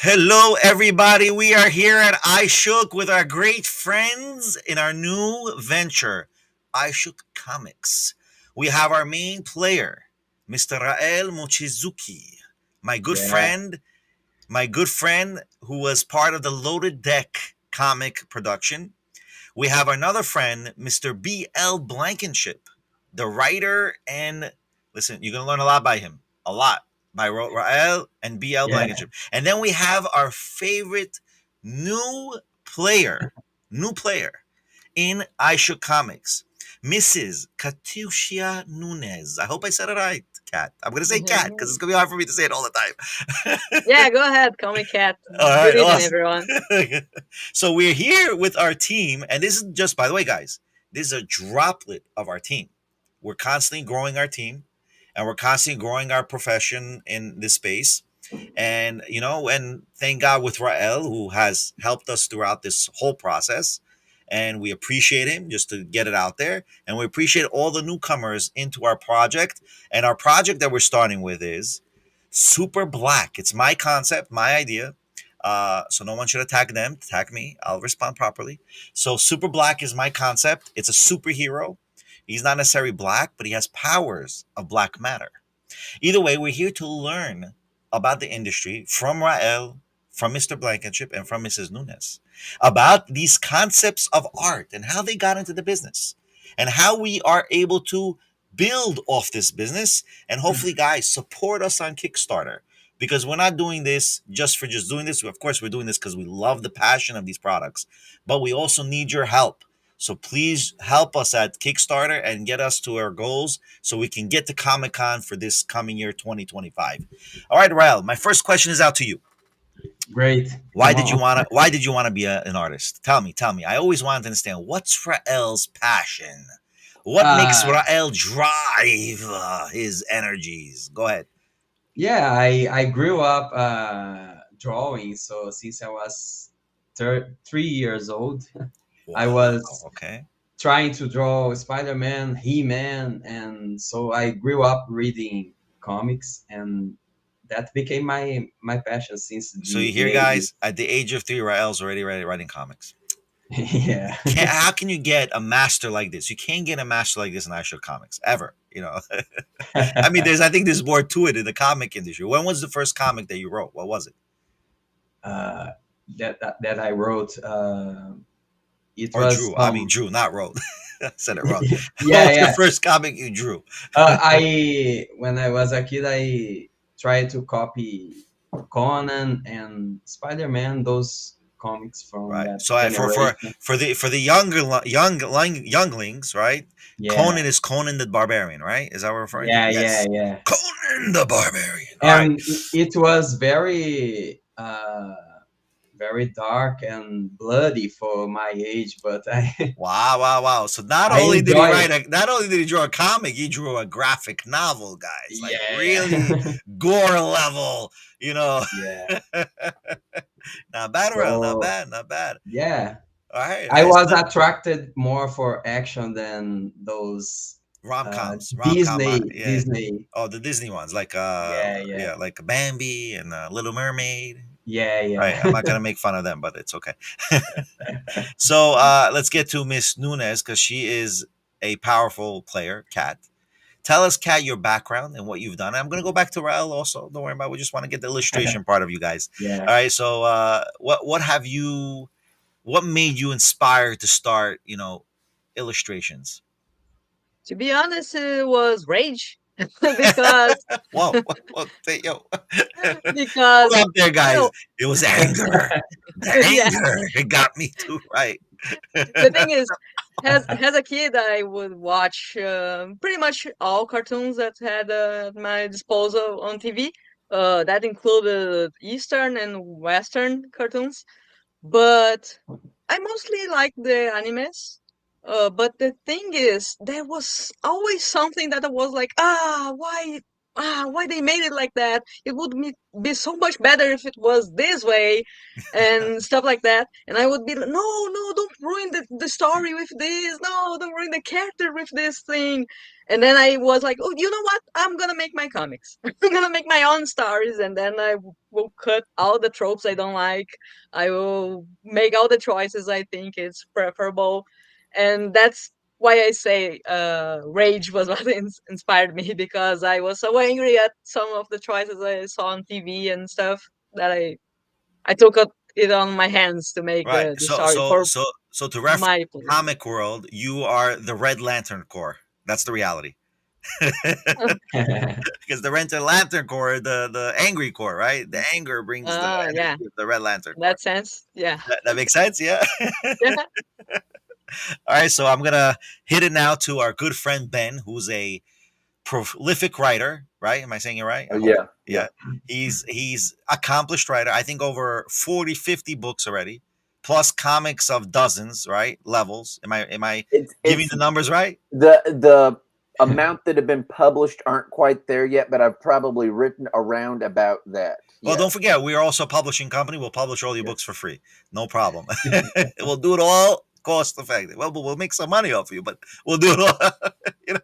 Hello, everybody. We are here at iShook with our great friends in our new venture, iShook Comics. We have our main player, Mr. Rael Mochizuki, my good Yeah, friend, my good friend who was part of the Loaded Deck comic production. We have another friend, Mr. B.L. Blankenship, the writer, and listen, you're going to learn a lot by him. A lot by Rael and B.L. yeah. Blankenship. And then we have our favorite new player, new player in iShook Comics, Mrs. Katushia Nunes. I hope I said it right, Cat. I'm going to say Cat because it's going to be hard for me to say it all the time. Yeah, go ahead, call me Cat. All Good right, evening, awesome. everyone. So we're here with our team, and this is just, by the way, guys, this is a droplet of our team. We're constantly growing our team, and we're constantly growing our profession in this space. And and thank God with Rael, who has helped us throughout this whole process. And we appreciate him just to get it out there. And we appreciate all the newcomers into our project. And our project that we're starting with is Super Black. It's my concept, my idea. So no one should attack them. Attack me. I'll respond properly. So Super Black is my concept. It's a superhero. He's not necessarily black, but he has powers of black matter. Either way, we're here to learn about the industry from Rael, from Mr. Blankenship, and from Mrs. Nunes about these concepts of art and how they got into the business and how we are able to build off this business and hopefully, guys, support us on Kickstarter because we're not doing this just for just doing this. Of course, we're doing this because we love the passion of these products, but we also need your help. So please help us at Kickstarter and get us to our goals so we can get to Comic Con for this coming year, 2025. All right, Rael, my first question is out to you. Great. Why Come did you on. want to? Why did you want to be an artist? Tell me. I always wanted to understand what's Rael's passion. What makes Uh, Rael drive his energies? Go ahead. yeah, I grew up drawing. So since I was 3 years old, I Wow. was Okay. trying to draw Spider-Man, He-Man, and so I grew up reading comics, and that became my passion since So you the hear, age. guys, at the age of 3, Rael's already writing comics. Yeah. How can you get a master like this? You can't get a master like this in actual comics ever. I mean, I think there's more to it in the comic industry. When was the first comic that you wrote? What was it? uh, that I wrote. It Or was drew? I mean, drew, not wrote. I said it wrong. What yeah, was the yeah. first comic you drew? I when I was a kid, I tried to copy Conan and Spider-Man, those comics from Right. that So generation. for the younglings, right? Yeah, Conan is Conan the Barbarian, right? Is that what we're referring to? yeah, yeah, Yes. yeah. Conan the Barbarian. All right. And it was very very dark and bloody for my age, but I Wow, wow, wow. So I enjoy it. not only did he draw a comic, he drew a graphic novel, guys. Like really Yeah, gore level, you know. yeah. Not bad, Rael. Not So bad, not bad. yeah, All right, I that's was good. attracted more for action than those Yeah. Disney. Oh, the Disney ones, like Yeah, yeah, yeah, like Bambi and Little Mermaid. yeah, Right. I'm not yeah. gonna make fun of them, but it's okay. So let's get to Miss Nunes because she is a powerful player. Kat, tell us, Kat, your background and what you've done. I'm gonna go back to Rael also. Don't worry about it. We just want to get the illustration part of you guys. Yeah. All right. So what have you? What made you inspired to start? Illustrations. To be honest, it was rage because Whoa, yo, hold because up there, you guys. know It was anger. The yeah. anger. It got me too. Right. The thing is, as a kid, I would watch pretty much all cartoons that had at my disposal on TV. That included Eastern and Western cartoons, but I mostly like the animes. But the thing is, there was always something that I was like, why? why they made it like that? It would be so much better if it was this way, and stuff like that. And I would be like, no, don't ruin the story with this. No, don't ruin the character with this thing. And then I was like, oh, you know what? I'm gonna make my comics. I'm gonna make my own stories, and then I will cut all the tropes I don't like. I will make all the choices I think is preferable, and that's why I say rage was what inspired me, because I was so angry at some of the choices I saw on TV and stuff that I took it on my hands to make Right. the So story so for so so to reference my the player. comic world, you are the Red Lantern Corps. That's the reality. Because the Red Lantern Corps, the angry core, right? The anger brings the Yeah, energy of the Red Lantern in Corps. that sense, yeah. That makes sense, yeah. Yeah. All right, so I'm gonna hit it now to our good friend Ben, who's a prolific writer, right? Am I saying it right? I hope. Yeah, yeah. Yeah. He's accomplished writer. I think over 40, 50 books already, plus comics of dozens, right? Levels. Am I giving It's the numbers right? the amount that have been published aren't quite there yet, but I've probably written around about that. Well, don't Yes. forget, we are also a publishing company. We'll publish all your Yes. books for free. No problem. We'll do it all cost effective. Well, we'll make some money off you, but we'll do it all. You know,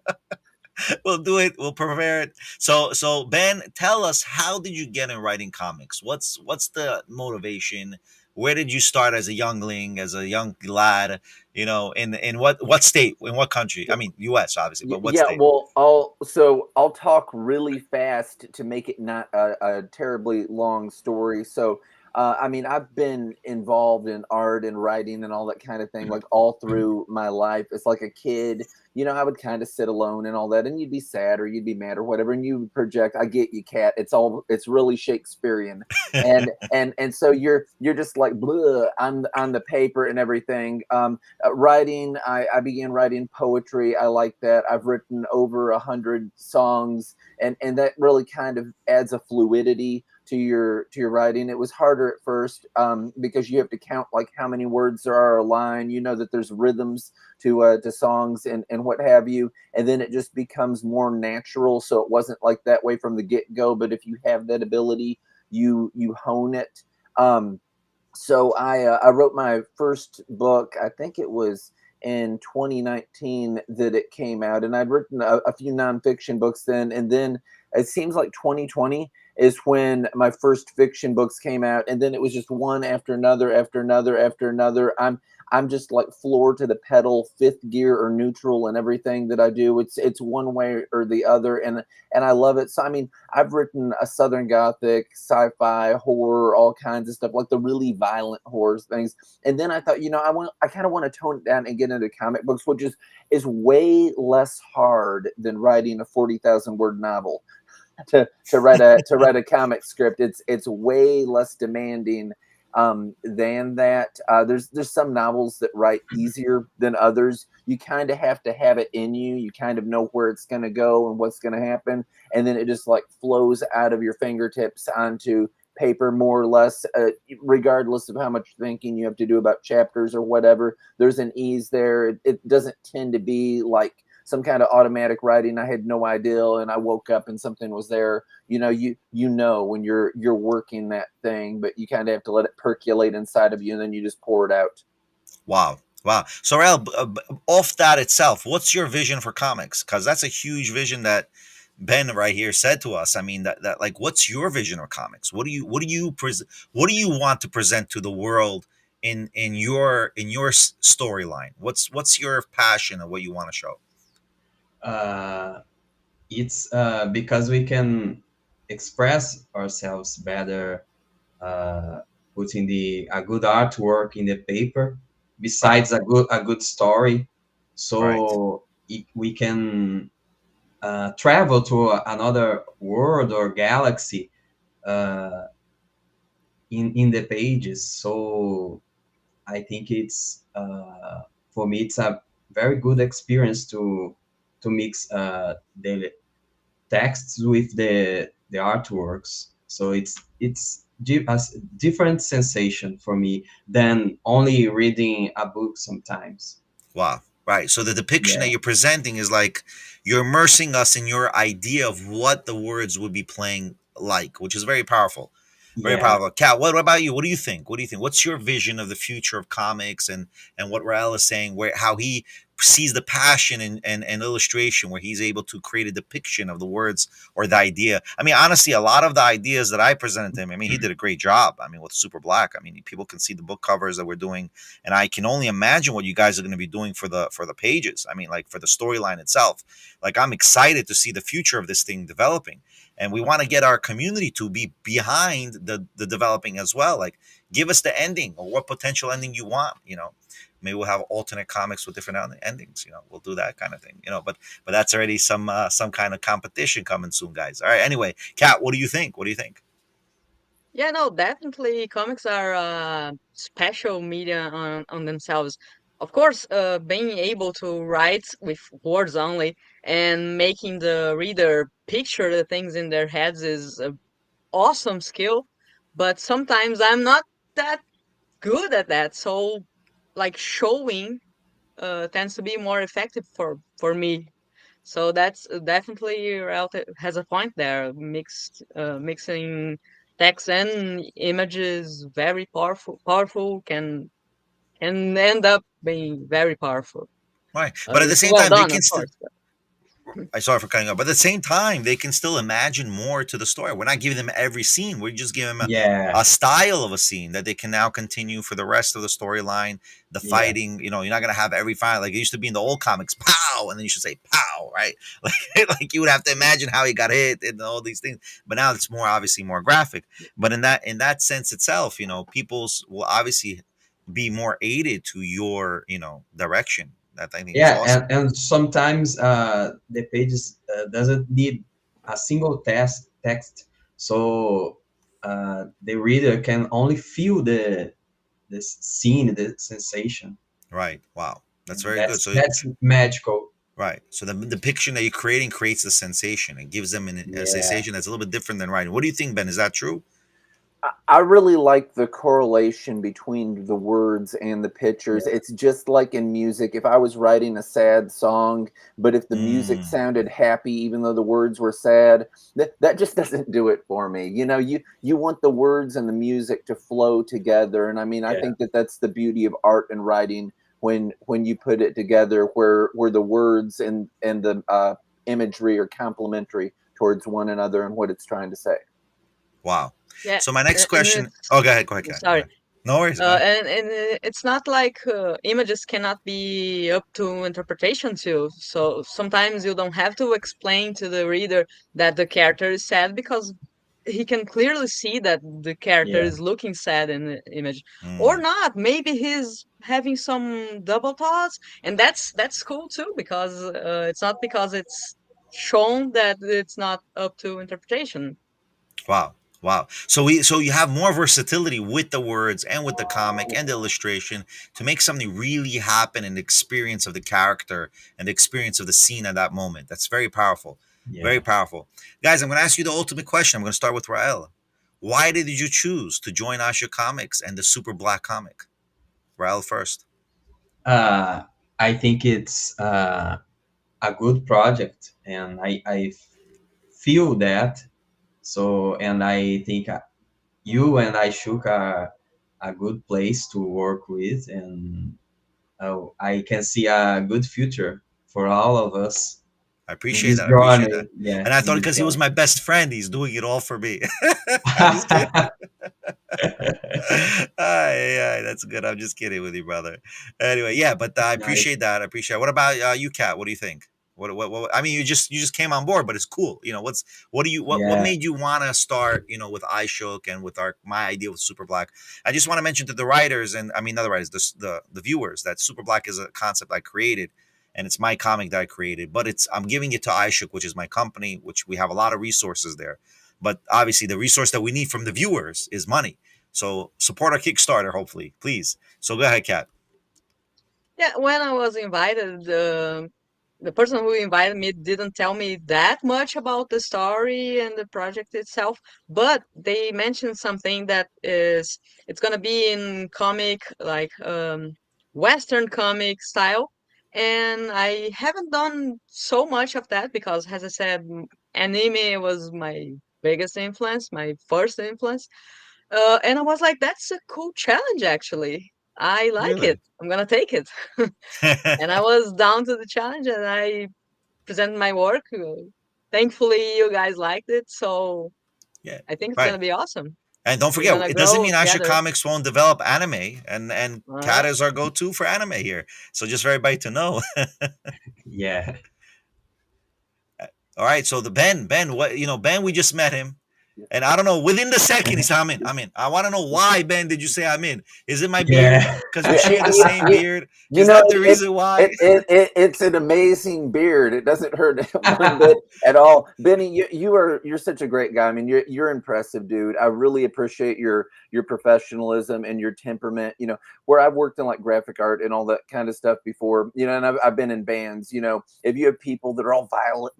we'll do it. We'll prepare it. So Ben, tell us, how did you get in writing comics? What's the motivation? Where did you start as a youngling, as a young lad? In what state, in what country? I mean, U.S. obviously, but what Yeah, state? well, I'll talk really fast to make it not a terribly long story. So, I mean, I've been involved in art and writing and all that kind of thing, like all through my life. It's like a kid, I would kind of sit alone and all that, and you'd be sad or you'd be mad or whatever, and you would project. I get you, cat. It's really Shakespearean, and so you're just like blah on the paper and everything. Writing, I began writing poetry. I like that. I've written over 100 songs, and that really kind of adds a fluidity to your writing. It was harder at first, because you have to count like how many words there are a line. You know that there's rhythms to songs and what have you, and then it just becomes more natural. So it wasn't like that way from the get go. But if you have that ability, you hone it. So I wrote my first book. I think it was in 2019 that it came out, and I'd written a few nonfiction books then. And then it seems like 2020 is when my first fiction books came out, and then it was just one after another, after another, after another. I'm just like floor to the pedal, fifth gear or neutral in everything that I do. It's one way or the other, and I love it. So I mean, I've written a Southern Gothic, sci-fi, horror, all kinds of stuff, like the really violent horror things. And then I thought, I kind of want to tone it down and get into comic books, which is way less hard than writing a 40,000 word novel. To write a comic script, it's way less demanding than that. There's some novels that write easier than others. You kind of have to have it in you. You kind of know where it's going to go and what's going to happen, and then it just like flows out of your fingertips onto paper more or less, regardless of how much thinking you have to do about chapters or whatever. There's an ease there. It doesn't tend to be like some kind of automatic writing. I had no idea, and I woke up and something was there. You know when you're working that thing, but you kind of have to let it percolate inside of you, and then you just pour it out. Wow. Wow. So, Rael, off that itself, what's your vision for comics? Because that's a huge vision that Ben right here said to us. I mean, that like, what's your vision of comics? What do you want to present to the world in your storyline? What's your passion of what you want to show? uh, it's because we can express ourselves better, uh, putting a good artwork in the paper besides a good story. Right. So we can travel to another world or galaxy uh, in the pages. So I think it's for me it's a very good experience to mix the texts with the artworks. So it's a different sensation for me than only reading a book sometimes. Wow. Right. So the depiction that Yeah, you're presenting is like you're immersing us in your idea of what the words would be playing like, which is very powerful. Very yeah. powerful. Cal, what about you? What do you think? What do you think? What's your vision of the future of comics and what Rael is saying, where how he sees the passion and illustration, where he's able to create a depiction of the words or the idea. I mean, honestly, a lot of the ideas that I presented to him, I mean, he did a great job. I mean, with Super Blaq, I mean, people can see the book covers that we're doing, and I can only imagine what you guys are going to be doing for the pages. I mean, like for the storyline itself. Like I'm excited to see the future of this thing developing, and we want to get our community to be behind the developing as well. Like, give us the ending or what potential ending you want. You know, maybe we'll have alternate comics with different endings. You know, we'll do that kind of thing. You know, but that's already some kind of competition coming soon, guys. All right. Anyway, Kat, what do you think? What do you think? Yeah, no, definitely comics are special media on themselves. Of course, being able to write with words only and making the reader picture the things in their heads is an awesome skill. But sometimes I'm not that good at that. So, like showing tends to be more effective for me. So that's definitely has a point there. Mixing text and images very powerful can end up being very powerful. Right. But at the If same well time, they done, of can still. course. I sorry for cutting up, but at the same time, they can still imagine more to the story. We're not giving them every scene. We're just giving them Yeah, a style of a scene that they can now continue for the rest of the storyline. The yeah, fighting, you know, you're not gonna have every fight like it used to be in the old comics, pow, and then you should say pow, right? Like you would have to imagine how he got hit and all these things. But now it's more obviously more graphic. But in that sense itself, you know, people's will obviously be more aided to your, direction. That I think is yeah. awesome. And sometimes the pages doesn't need a single text, so the reader can only feel the scene, the sensation, Right. Wow. That's and very good. So that's magical. right. So the depiction that you're creating creates the sensation. It gives them a Yeah, sensation that's a little bit different than writing. What do you think, Ben? Is that true? I really like the correlation between the words and the pictures. yeah, It's just like in music. If I was writing a sad song, but if the music Mm, sounded happy, even though the words were sad, that just doesn't do it for me. You want the words and the music to flow together. And I mean, I yeah, think that that's the beauty of art and writing when you put it together, where the words and the imagery are complementary towards one another and what it's trying to say. wow. Yeah, So my next and question. it's Oh, go ahead. Go ahead. Kat, go sorry. ahead. No worries. Go ahead. And it's not like images cannot be up to interpretation too. So sometimes you don't have to explain to the reader that the character is sad because he can clearly see that the character yeah, is looking sad in the image, or Mm, not. Maybe he's having some double thoughts, and that's cool too because it's not because it's shown that it's not up to interpretation. wow. Wow. So you have more versatility with the words and with the comic and the illustration to make something really happen in the experience of the character and the experience of the scene at that moment. That's very powerful. Very yeah. powerful. Guys, I'm going to ask you the ultimate question. I'm going to start with Rael. Why did you choose to join Aishia Comics and the Super Black comic? Rael first. Uh, I think it's a good project, and I feel that. So, and I think you and iShook are a good place to work with, and I can see a good future for all of us I in appreciate this that. I appreciate that. journey. Yeah, And I in thought this because he was journey. my best friend, he's doing it all for me. I'm just kidding. Yeah, that's good. I'm just kidding with you, brother. Anyway, yeah, but I Nice. appreciate that. I appreciate it. What about you, Kat? What do you think? What? I mean, you just came on board, but it's cool. What Yeah, made you want to start? With iShook and with my idea with Super Black. I just want to mention to the writers, and I mean, not the writers, the viewers, that Super Black is a concept I created, and it's my comic that I created. But I'm giving it to iShook, which is my company, which we have a lot of resources there. But obviously, the resource that we need from the viewers is money. So support our Kickstarter, hopefully, please. So go ahead, Kat. Yeah, when I was invited, the person who invited me didn't tell me that much about the story and the project itself, but they mentioned something that is it's gonna be in comic like Western comic style, and I haven't done so much of that because, as I said, anime was my biggest influence, my first influence. And I was like, that's a cool challenge, actually. I like it. Really? I'm gonna take it. And I was down to the challenge, and I presented my work. Thankfully, you guys liked it, so Yeah. I think it's Right. gonna be awesome. And don't We're forget, gonna it doesn't grow mean Aisha together. Comics won't develop anime, and All right. Kat is our go-to for anime here. So just for everybody to know. Yeah. All right. So the Ben, what Ben, we just met him. Yeah. And I don't know, within the second, he said, I'm in. I'm in. I want to know why, Ben, did you say I'm in? Is it my beard? Yeah. Because we share the same beard? You Is know, that the reason why? it's an amazing beard. It doesn't hurt one bit at all. Benny, you're such a great guy. I mean, you're impressive, dude. I really appreciate your professionalism and your temperament. You know, where I've worked in like graphic art and all that kind of stuff before. You know, and I've been in bands. You know, if you have people that are all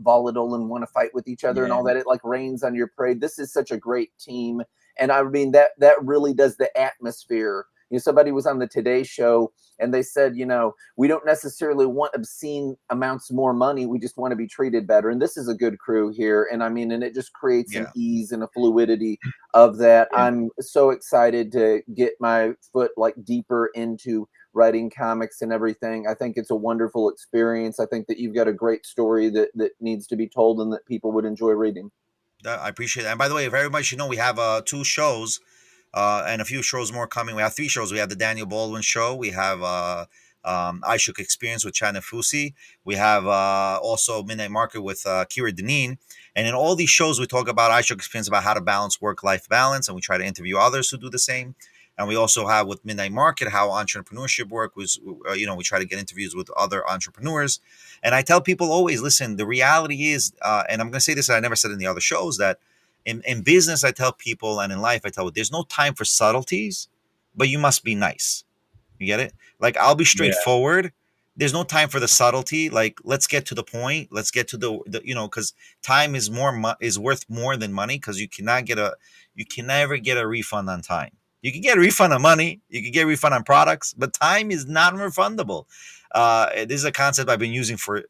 volatile and want to fight with each other and Yeah. all that, it like rains on your parade. This is such a great team, and I mean that really does the atmosphere. You know, somebody was on the Today Show and they said, you know, we don't necessarily want obscene amounts more money. We just want to be treated better. And this is a good crew here. And I mean, and it just creates an Yeah. ease and a fluidity of that. Yeah. I'm so excited to get my foot like deeper into writing comics and everything. I think it's a wonderful experience. I think that you've got a great story that needs to be told and that people would enjoy reading. I appreciate that. And by the way, if everybody should know, we have 2 shows and a few shows more coming. We have 3 shows. We have the Daniel Baldwin show. We have iShook Experience with China Fusi. We have also Midnight Market with Kira Deneen. And in all these shows, we talk about iShook Experience, about how to balance work-life balance, and we try to interview others who do the same. And we also have with Midnight Market how entrepreneurship work was. We try to get interviews with other entrepreneurs. And I tell people always, listen, the reality is, and I'm going to say this, I never said in the other shows, that in business, I tell people, and in life, I tell, there's no time for subtleties, but you must be nice. You get it? Like, I'll be Yeah. straightforward. There's no time for the subtlety. Like, let's get to the point. Let's get to because time is is worth more than money, because you can never get a refund on time. You can get a refund on money. You can get a refund on products, but time is not refundable. This is a concept I've been using for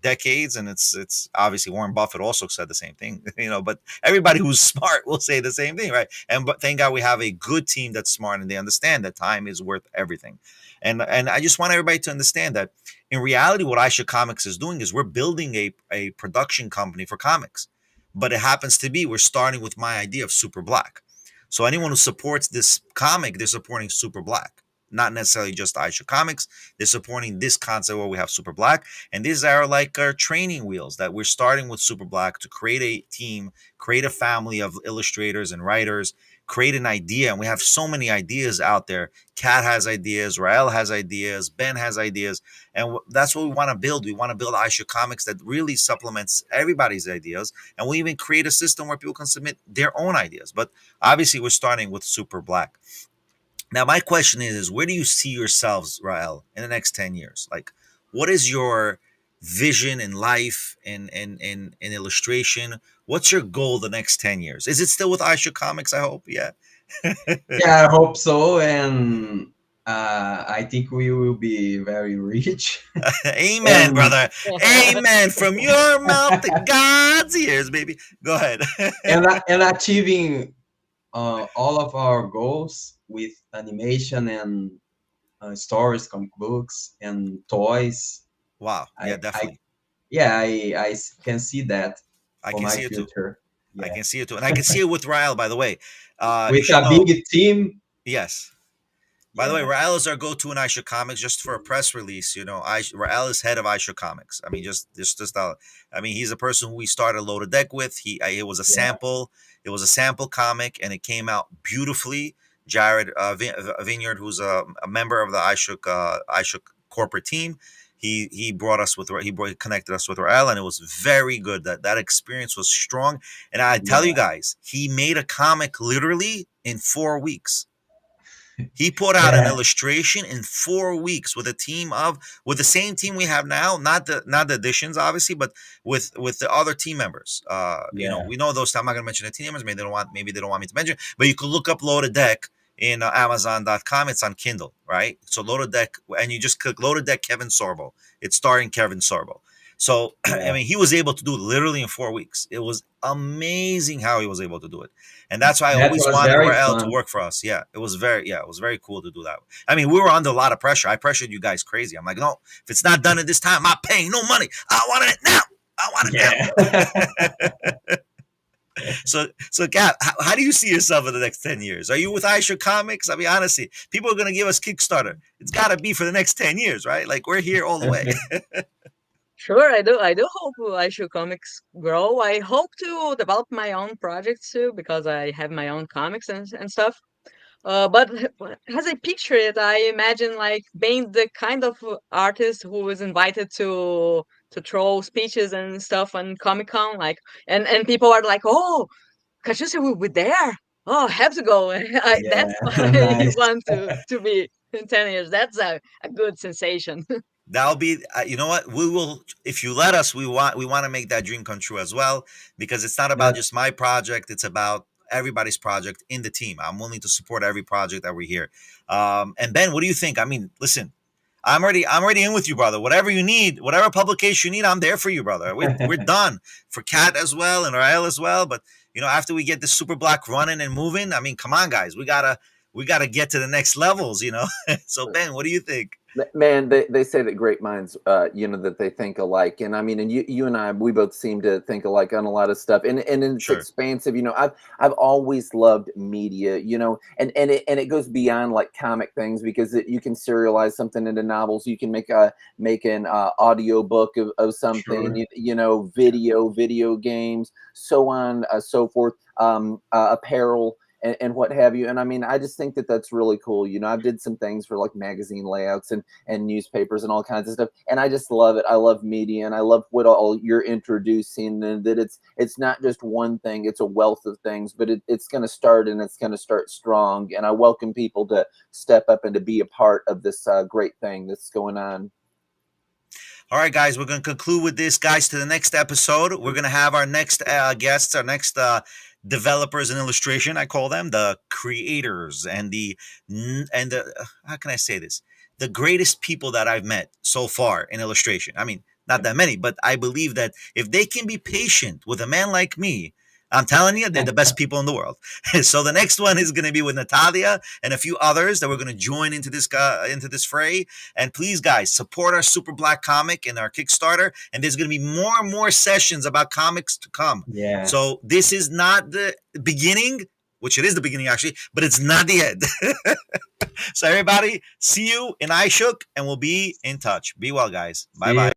decades, and it's obviously Warren Buffett also said the same thing. But everybody who's smart will say the same thing, right? But thank God we have a good team that's smart and they understand that time is worth everything. And I just want everybody to understand that in reality, what Aishia Comics is doing is we're building a production company for comics. But it happens to be we're starting with my idea of Super Blaq. So anyone who supports this comic, they're supporting Super Blaq. Not necessarily just Aisha Comics. They're supporting this concept where we have Super Blaq. And these are like our training wheels that we're starting with Super Blaq to create a team, create a family of illustrators and writers, create an idea. And we have so many ideas out there. Kat has ideas, Rael has ideas, Ben has ideas. And that's what we want to build. We want to build Aisha Comics that really supplements everybody's ideas. And we even create a system where people can submit their own ideas. But obviously, we're starting with Super Blaq. Now, my question is where do you see yourselves, Rael, in the next 10 years? Like, what is your vision in life and in illustration? What's your goal the next 10 years? Is it still with Aisha Comics, I hope? Yeah. Yeah, I hope so. And I think we will be very rich. Amen, And brother. Amen. From your mouth to God's ears, baby. Go ahead. and achieving all of our goals with animation and stories, comic books, and toys. Wow. Yeah, I definitely. can see that I for can my see it too. future. I Yeah, can see it too. And I can see it with Rael, by the way. You with should a know. big team. Yes. By the way, Yeah, Rael is our go-to in Aisha Comics. Just for a press release, Rael is head of Aisha Comics. I mean, he's a person who we started Loaded Deck with. It was a yeah, sample. It was a sample comic, and it came out beautifully. Jared Vineyard, who's a member of the iShook corporate team, he connected us with Rael, and it was very good. That experience was strong, and I tell you yeah, guys, he made a comic literally in 4 weeks. He put out an yeah, illustration in 4 weeks with the same team we have now, not the additions obviously, but with the other team members. yeah, We know those. I'm not going to mention the team members. Maybe they don't want me to mention. But you could look up Loaded Deck in Amazon.com. It's on Kindle, right? So Loaded Deck, and you just click Loaded Deck Kevin Sorbo. It's starring Kevin Sorbo. So I Yeah. mean, he was able to do it literally in 4 weeks. It was amazing how he was able to do it, and that's why I That always was wanted very Rael to fun. work for us. Yeah, it was very cool to do that. I mean, we were under a lot of pressure. I pressured you guys crazy. I'm like, no, if it's not done at this time, I'm not paying no money. I want it now. I want it Yeah. now. So Cap, how do you see yourself in the next 10 years? Are you with iShook Comics? I mean, honestly, people are going to give us Kickstarter. It's got to be for the next 10 years, right? Like, we're here all the way. Sure, I do. I do hope iShook Comics grow. I hope to develop my own projects too, because I have my own comics and stuff. But as I picture it, I imagine like being the kind of artist who is invited to throw speeches and stuff on Comic Con, like, and people are like, "Oh, Katushia will be there. Oh, I have to go." Yeah. That's what I Nice. want to be in 10 years. That's a good sensation. That'll be, you know what? We will, if you let us, we want to make that dream come true as well, because it's not about That, just my project. It's about everybody's project in the team. I'm willing to support every project that we hear. And Ben, what do you think? I mean, listen, I'm already in with you, brother. Whatever you need, whatever publication you need, I'm there for you, brother. We're done for Cat as well and Rael as well. But after we get this Super Black running and moving, I mean, come on, guys, we gotta get to the next levels. So Ben, what do you think? Man, they say that great minds, that they think alike, and I mean, and you and I, we both seem to think alike on a lot of stuff, and it's Sure. expansive. I've always loved media, and it goes beyond like comic things, because you can serialize something into novels, you can make an audio book of something, sure. video games, so on, so forth, apparel, and what have you. And I mean, I just think that that's really cool. I've did some things for like magazine layouts and newspapers and all kinds of stuff. And I just love it. I love media, and I love what all you're introducing, and that it's not just one thing, it's a wealth of things, but it's going to start, and it's going to start strong. And I welcome people to step up and to be a part of this great thing that's going on. All right, guys, we're going to conclude with this, guys. To the next episode, we're going to have our next guests, our next developers in illustration. I call them the creators and the how can I say this? The greatest people that I've met so far in illustration. I mean, not that many, but I believe that if they can be patient with a man like me, I'm telling you, they're the best people in the world. So the next one is going to be with Natalia and a few others that we're going to join into this fray. And please, guys, support our Super Black comic and our Kickstarter. And there's going to be more and more sessions about comics to come. Yeah. So this is not the beginning, which it is the beginning actually, but it's not the end. So everybody, see you in iShook, and we'll be in touch. Be well, guys. Bye bye.